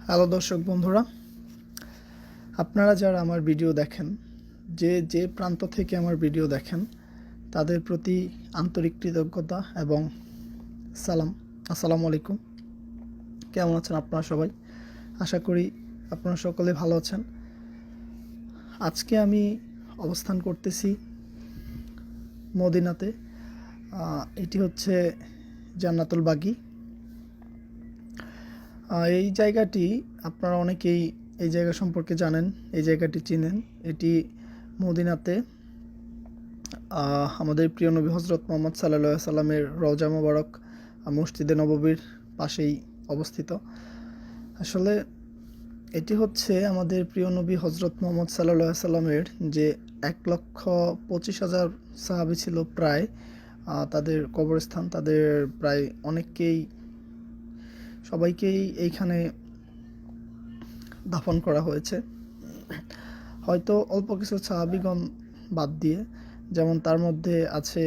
Hello দর্শক বন্ধুরা, আপনারা যারা আমার ভিডিও দেখেন, যে প্রান্ত থেকে আমার ভিডিও দেখেন, তাদের প্রতি আন্তরিক কৃতজ্ঞতা এবং সালাম। আসসালামু আলাইকুম। কেমন আছেন আপনারা সবাই? আশা করি আপনারা সকলে ভালো আছেন। আজকে আমি অবস্থান করতেছি মদিনাতে। এটি হচ্ছে জান্নাতুল বাগি। এই জায়গাটি আপনারা অনেকেই এই জায়গা সম্পর্কে জানেন, এই জায়গাটি চিনেন। এটি মদিনাতে আমাদের প্রিয় নবী হজরত মোহাম্মদ সাল্লাল্লাহু আলাইহি সাল্লামের রওজা মোবারক মসজিদে নববীর পাশেই অবস্থিত। আসলে এটি হচ্ছে আমাদের প্রিয় নবী হজরত মোহাম্মদ সাল্লাল্লাহু আলাইহি সাল্লামের যে 1,25,000 সাহাবী ছিল প্রায়, তাদের কবরস্থান। তাদের প্রায় সবাইকেই এইখানে দাফন করা হয়েছে, হয়তো অল্প কিছু সাহাবীগণ বাদ দিয়ে। যেমন তার মধ্যে আছে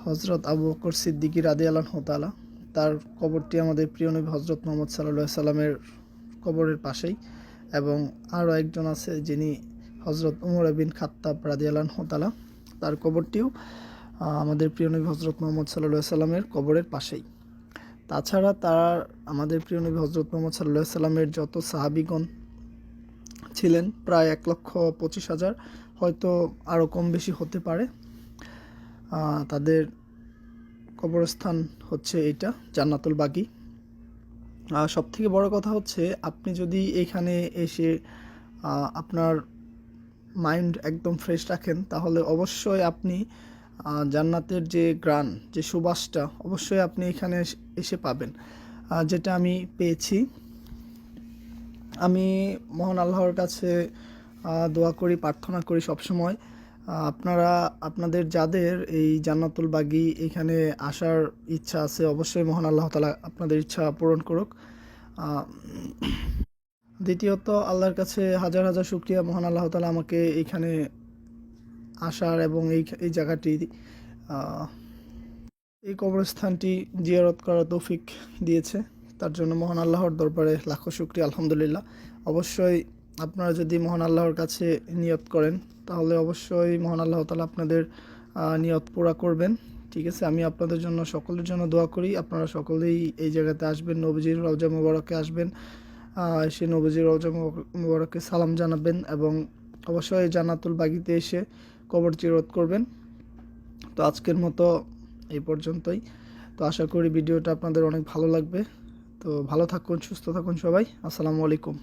হজরত আবু বকর সিদ্দিকী রাদিয়াল্লাহু তাআলা, তার কবরটি আমাদের প্রিয় নবী হজরত মোহাম্মদ সাল্লাল্লাহু আলাইহি সাল্লামের কবরের পাশেই। এবং আরও একজন আছে যিনি হজরত উমর বিন খাত্তাব রাদিয়াল্লাহু তাআলা, তার কবরটিও আমাদের প্রিয় নবী হজরত মোহাম্মদ সাল্লাল্লাহু আলাইহি সাল্লামের কবরের পাশেই। তাছাড়া আমাদের প্রিয় নবী হজরত মোহাম্মদ সাল্লাল্লাহু আলাইহি সাল্লামের যত সাহাবীগণ ছিলেন প্রায় 1,25,000, হয়তো আরও কম বেশি হতে পারে। তাদের কবরস্থান হচ্ছে এইটা জান্নাতুল বাগি। সবথেকে বড় কথা হচ্ছে, আপনি যদি এখানে এসে আপনার মাইন্ড একদম ফ্রেশ রাখেন, তাহলে অবশ্যই আপনি জান্নাতের যে গ্রান, যে সুবাসটা অবশ্যই আপনি এখানে এসে পাবেন, যেটা আমি পেয়েছি। আমি মহান আল্লাহর কাছে দোয়া করি, প্রার্থনা করি সবসময়, আপনাদের যাদের এই জান্নাতুল বাগি এখানে আসার ইচ্ছা আছে, অবশ্যই মহান আল্লাহ তাআলা আপনাদের ইচ্ছা পূরণ করুক। দ্বিতীয়ত, আল্লাহর কাছে হাজার হাজার শুকরিয়া, মহান আল্লাহ তাআলা আমাকে এইখানে আসার এবং এই জায়গাটি, এই কবরস্থানটি জিয়ারত করার তৌফিক দিয়েছে। তার জন্য মহান আল্লাহর দরবারে লাখো শুকরিয়া, আলহামদুলিল্লাহ। অবশ্যই আপনারা যদি মহান আল্লাহর কাছে নিয়ত করেন, তাহলে অবশ্যই মহান আল্লাহ তাআলা আপনাদের নিয়ত পুরা করবেন। ঠিক আছে, আমি আপনাদের জন্য, সকলের জন্য দোয়া করি। আপনারা সকলেই এই জায়গাতে আসবেন, নবীজির রওজা মোবারকে আসবেন, এসে নবীজির রওজা মোবারকে সালাম জানাবেন এবং অবশ্যই জান্নাতুল বাগিতে এসে কবর জিয়ারত করবেন। তো আজকের মতো এই পর্যন্তই। তো আশা করি ভিডিওটা আপনাদের অনেক ভালো লাগবে। তো ভালো থাকুন, সুস্থ থাকুন সবাই। আসসালামু আলাইকুম।